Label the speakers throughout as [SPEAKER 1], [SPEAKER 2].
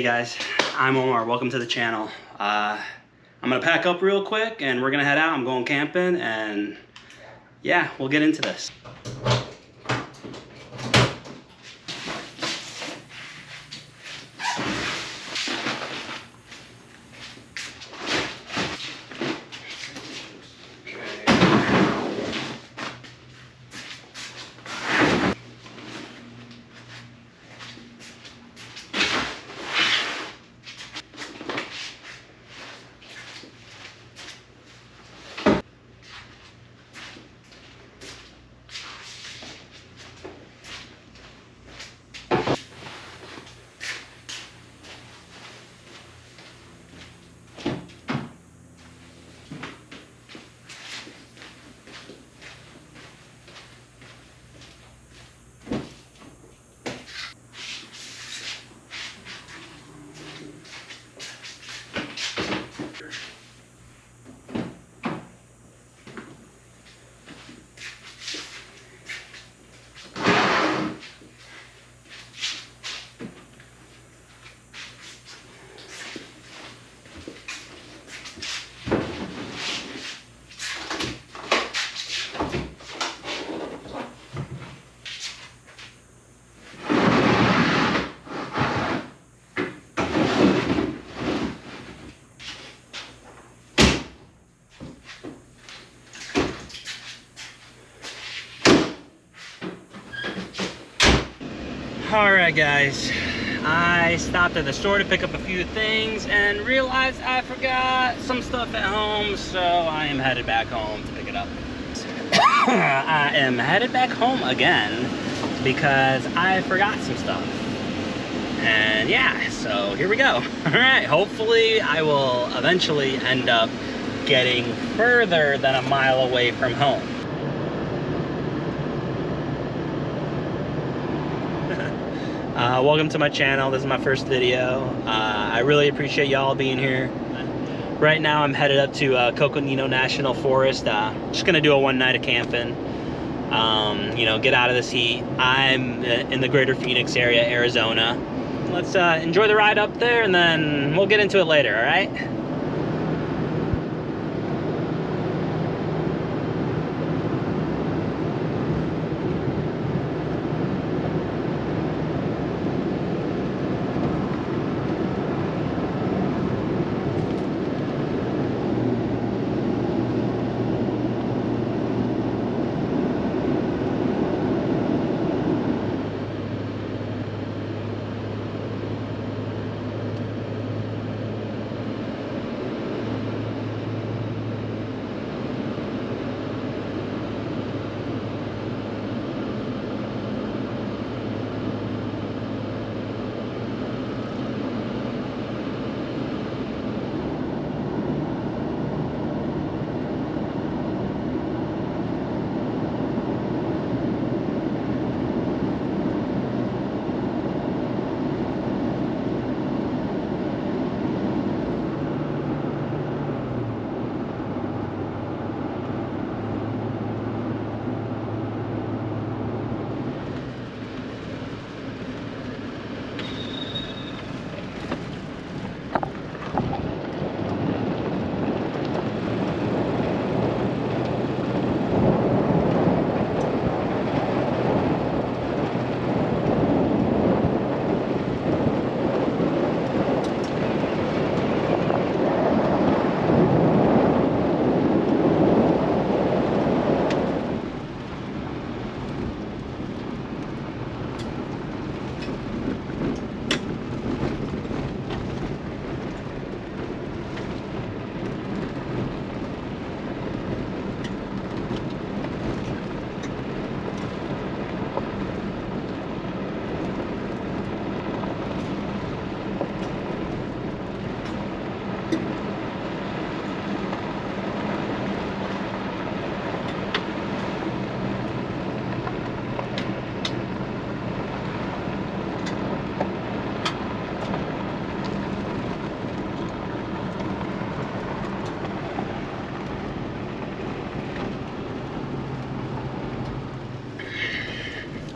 [SPEAKER 1] guys, I'm Omar. Welcome to the channel. I'm gonna pack up real quick and we're gonna head out. I'm going camping and yeah, we'll get into this. Alright guys, I stopped at the store to pick up a few things and realized I forgot some stuff at home, so I am headed back home to pick it up. I am headed back home again because I forgot some stuff. And yeah, so here we go. Alright, hopefully I will eventually end up getting further than a mile away from home. Welcome to my channel. This is my first video. I really appreciate y'all being here. Right now I'm headed up to Coconino National Forest. Just gonna do a one night of camping. You know, get out of this heat. I'm in the greater Phoenix area, Arizona. Let's enjoy the ride up there and then we'll get into it later, all right?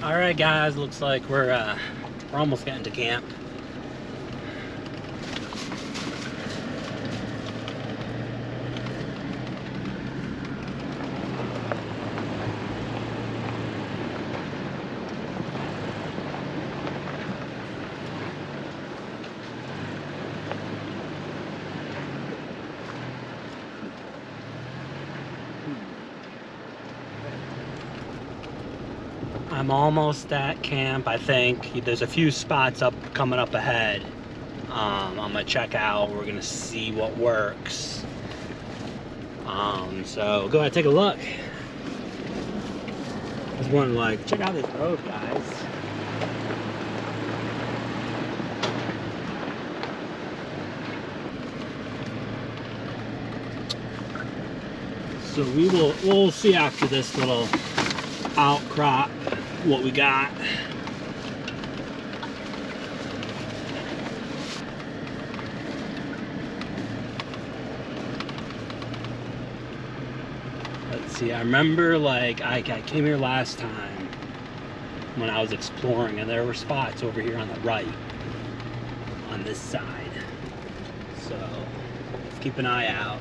[SPEAKER 1] All right, guys, looks like we're almost getting to camp. I'm almost at camp, I think. There's a few spots coming up ahead. I'm gonna check out. We're gonna see what works. So go ahead, take a look. Just want to like check out this road, guys. So we'll see after this little outcrop what we got. Let's see, I remember like I came here last time when I was exploring, and there were spots over here on the right on this side. So let's keep an eye out.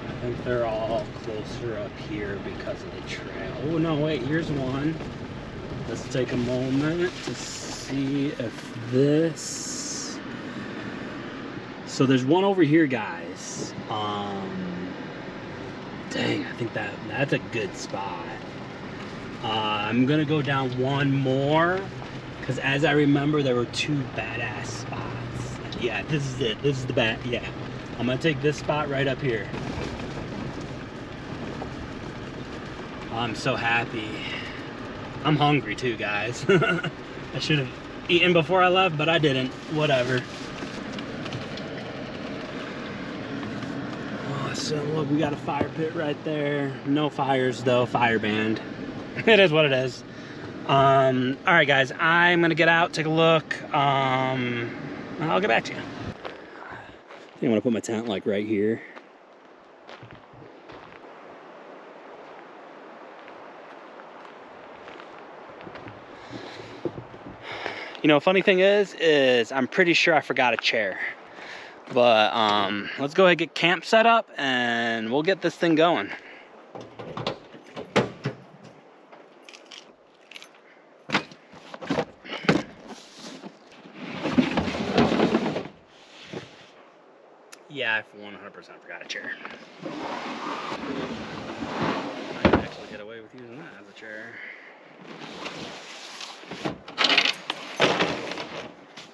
[SPEAKER 1] I think they're all closer up here because of the trail. Oh no, wait, here's one. Let's take a moment to see if this... So there's one over here, guys. Dang, I think that's a good spot. I'm gonna go down one more, because as I remember, there were two badass spots. Yeah, this is it. This is the bat. Yeah, I'm gonna take this spot right up here. I'm so happy. I'm hungry too, guys. I should have eaten before I left, but I didn't. Whatever. Awesome. Look, we got a fire pit right there. No fires though. Fire banned. It is what it is. All right, guys. I'm gonna get out, take a look. I'll get back to you. I think I'm gonna put my tent like right here. You know, funny thing is I'm pretty sure I forgot a chair. But let's go ahead and get camp set up and we'll get this thing going. Yeah, I 100% forgot a chair. I can actually get away with using that as a chair.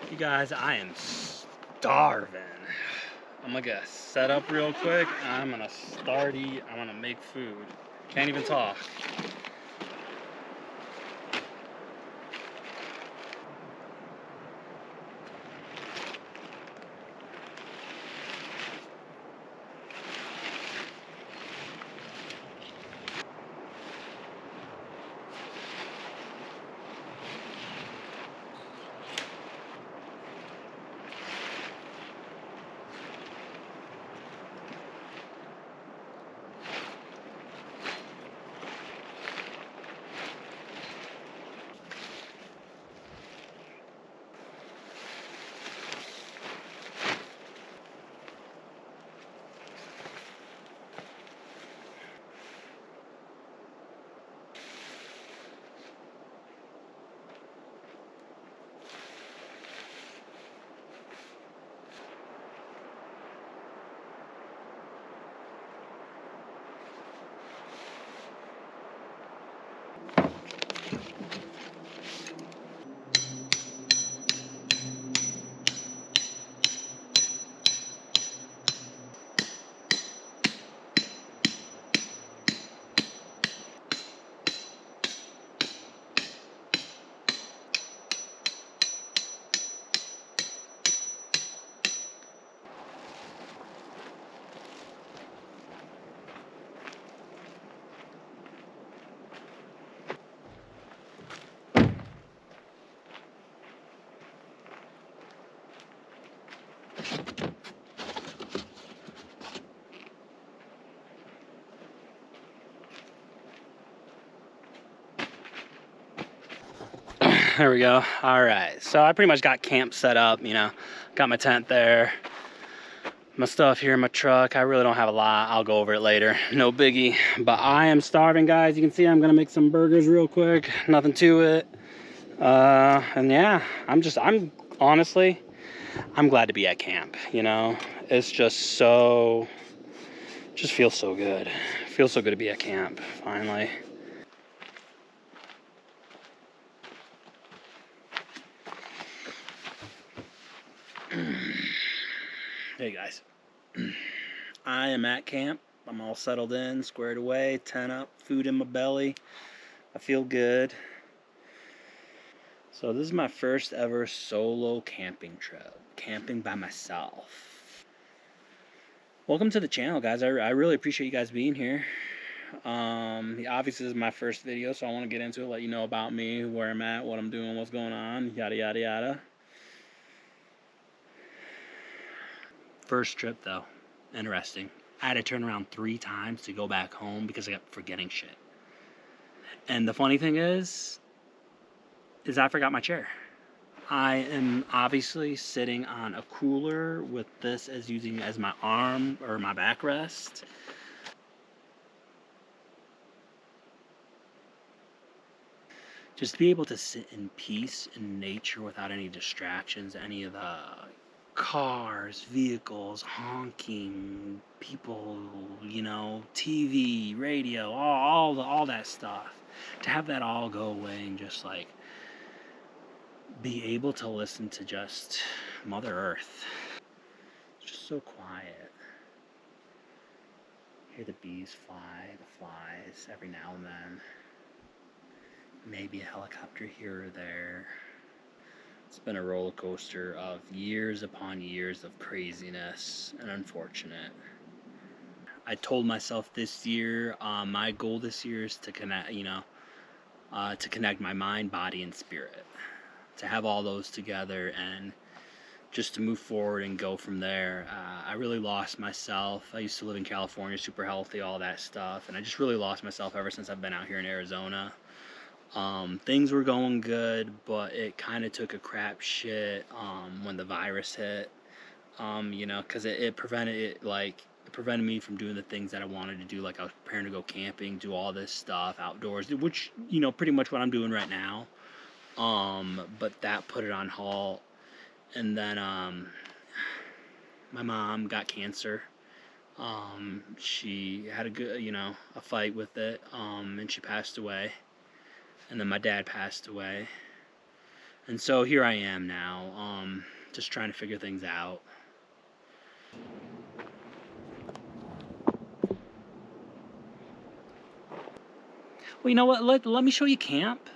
[SPEAKER 1] You guys, I am starving. I'm gonna set up real quick. I'm gonna I'm gonna make food. Can't even talk. There we go. All right, so I pretty much got camp set up, you know, got my tent there, my stuff here in my truck. I really don't have a lot. I'll go over it later. No biggie, but I am starving, guys. You can see I'm gonna make some burgers real quick. Nothing to it. And yeah, I'm honestly, I'm glad to be at camp, you know. It's just so Just feels so good. Feels so good to be at camp, finally. Hey guys, I am at camp. I'm all settled in, squared away, tent up, food in my belly. I feel good. So this is my first ever solo camping trip, camping by myself. Welcome to the channel, guys. I really appreciate you guys being here. Obviously this is my first video, so I want to get into it, let you know about me, where I'm at, what I'm doing, what's going on, yada yada yada. First trip though, interesting. I had to turn around 3 times to go back home because I kept forgetting shit. And the funny thing is I forgot my chair. I am obviously sitting on a cooler with this as using as my arm or my backrest. Just to be able to sit in peace in nature without any distractions, any of the cars, vehicles, honking, people, you know, TV, radio, all that stuff. To have that all go away and just like be able to listen to just Mother Earth. It's just so quiet. Hear the bees fly, the flies every now and then. Maybe a helicopter here or there. It's been a roller coaster of years upon years of craziness and unfortunate. I told myself this year, my goal this year is to connect, to connect my mind, body, and spirit. To have all those together and just to move forward and go from there. I really lost myself. I used to live in California, super healthy, all that stuff, and I just really lost myself ever since I've been out here in Arizona. Things were going good, but it kind of took a crap shit when the virus hit, because it prevented me from doing the things that I wanted to do. Like I was preparing to go camping, do all this stuff outdoors, which, pretty much what I'm doing right now. But that put it on halt. And then my mom got cancer. She had a fight with it, and she passed away. And then my dad passed away. And so here I am now, just trying to figure things out. Well, you know what? Let me show you camp,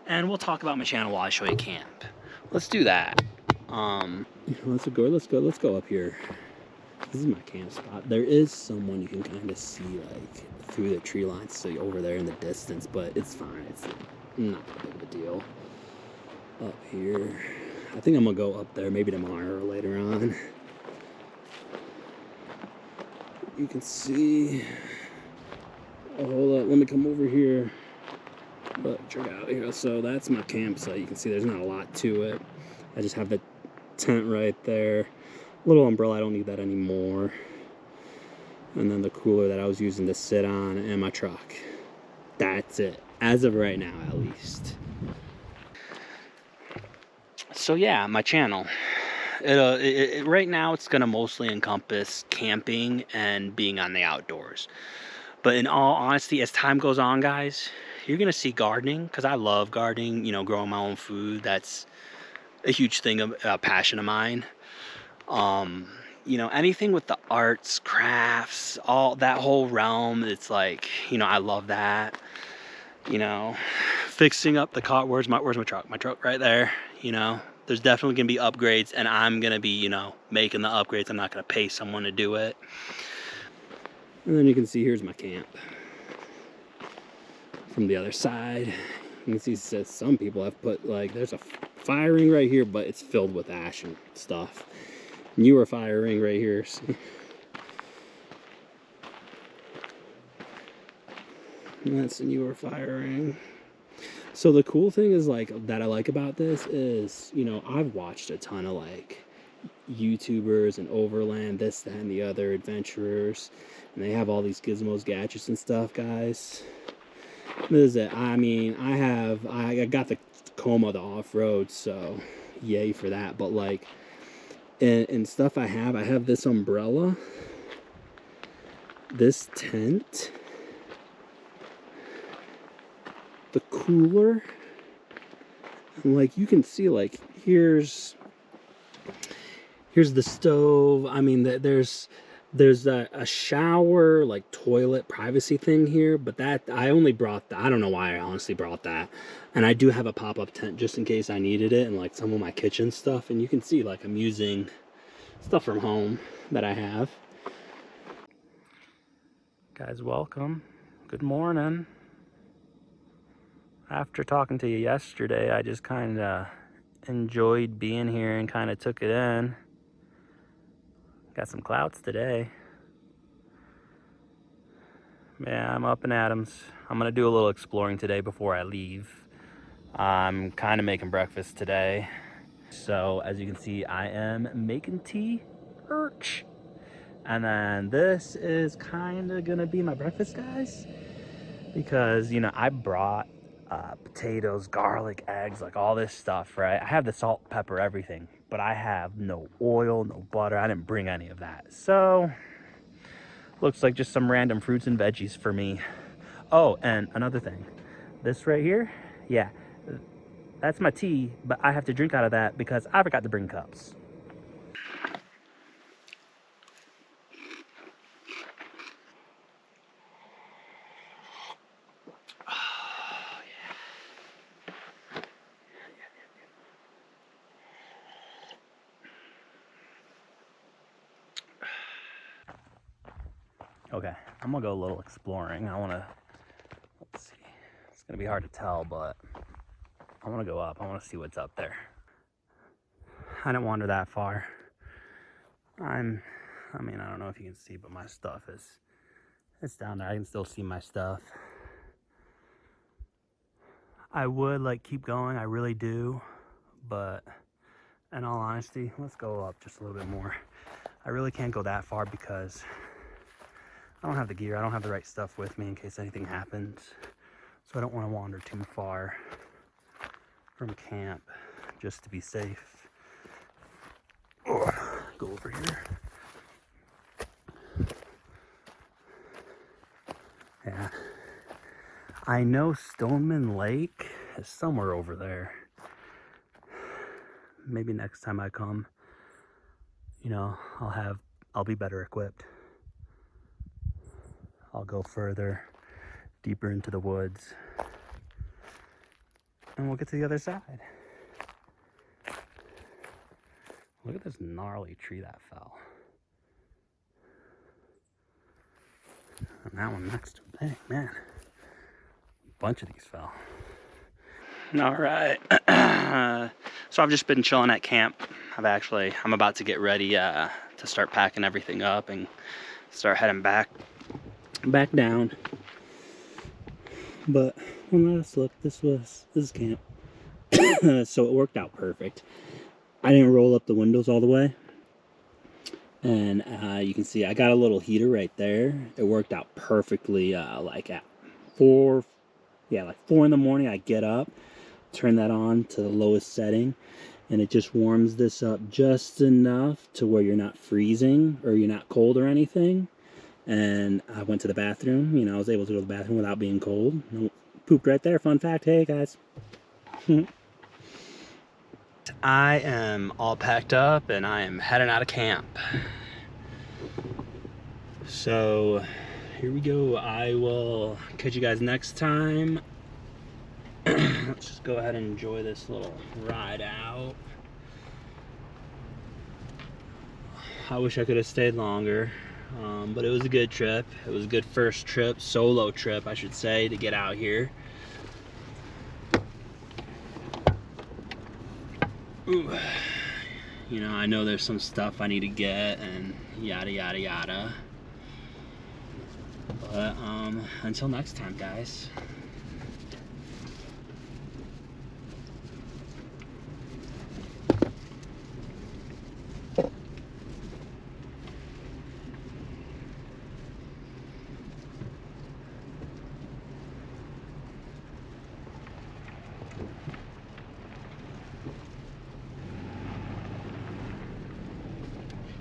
[SPEAKER 1] and we'll talk about my channel while I show you camp. Let's do that. Let's go up here. This is my camp spot. There is someone you can kind of see like through the tree lines, so over there in the distance, but it's fine. It's not that big of a deal. Up here, I think I'm gonna go up there maybe tomorrow or later on. You can see. Oh, hold up, let me come over here. But check out here. So that's my campsite. You can see there's not a lot to it. I just have the tent right there. Little umbrella, I don't need that anymore. And then the cooler that I was using to sit on and my truck. That's it, as of right now at least. So yeah, my channel. Right now it's gonna mostly encompass camping and being on the outdoors. But in all honesty, as time goes on, guys, you're gonna see gardening, because I love gardening, growing my own food. That's a huge thing, a passion of mine. Anything with the arts, crafts, all that whole realm, it's like, I love that. Fixing up the car. Where's my truck? My truck right there. There's definitely gonna be upgrades, and I'm gonna be, making the upgrades. I'm not gonna pay someone to do it. And then you can see here's my camp. From the other side, you can see some people have put there's a fire ring right here, but it's filled with ash and stuff. Newer fire ring right here. And that's a newer fire ring. So the cool thing is that I like about this is, I've watched a ton of YouTubers and Overland, this, that, and the other adventurers, and they have all these gizmos, gadgets, and stuff, guys. This is it. I mean, I got the Tacoma, the off-road, so yay for that. But and stuff I have this umbrella, this tent, the cooler, and like you can see, like here's the stove. I mean, there's a shower, like toilet privacy thing here, but that I only brought that. I don't know why I honestly brought that. And I do have a pop-up tent just in case I needed it, and like some of my kitchen stuff. And you can see like I'm using stuff from home that I have. Guys, welcome. Good morning. After talking to you yesterday, I just kind of enjoyed being here and kind of took it in. Got some clouds today. Yeah, I'm up in Adams. I'm gonna do a little exploring today before I leave. I'm kind of making breakfast today. So as you can see, I am making tea, and then this is kind of gonna be my breakfast, guys, because you know I brought potatoes, garlic, eggs, like all this stuff, right? I have the salt, pepper, everything, but I have no oil, no butter. I didn't bring any of that, so looks like just some random fruits and veggies for me. Oh, and another thing, this right here, yeah, that's my tea, but I have to drink out of that because I forgot to bring cups. Okay, I'm gonna go a little exploring. Let's see, it's gonna be hard to tell, but I wanna go up. I wanna see what's up there. I didn't wander that far. I mean, I don't know if you can see, but my stuff it's down there. I can still see my stuff. I would like keep going, I really do, but in all honesty, let's go up just a little bit more. I really can't go that far because I don't have the gear. I don't have the right stuff with me in case anything happens. So I don't want to wander too far from camp just to be safe. Oh, go over here. Yeah. I know Stoneman Lake is somewhere over there. Maybe next time I come, you know, I'll be better equipped. I'll go further, deeper into the woods, and we'll get to the other side. Look at this gnarly tree that fell. And that one next to it, man, a bunch of these fell. All right, so I've just been chilling at camp. I'm about to get ready to start packing everything up and start heading back down. But when last look, this is camp. So it worked out perfect. I didn't roll up the windows all the way, and you can see I got a little heater right there. It worked out perfectly. Like at 4 in the morning, I get up, turn that on to the lowest setting, and it just warms this up just enough to where you're not freezing or you're not cold or anything. And I went to the bathroom. You know, I was able to go to the bathroom without being cold. Pooped right there. Fun fact. Hey, guys. I am all packed up and I am heading out of camp. So here we go. I will catch you guys next time. Let's just go ahead and enjoy this little ride out. I wish I could have stayed longer, but it was a good trip. It was a good first trip, solo trip, I should say, to get out here. Ooh. You know, I know there's some stuff I need to get and yada yada yada. But until next time, guys.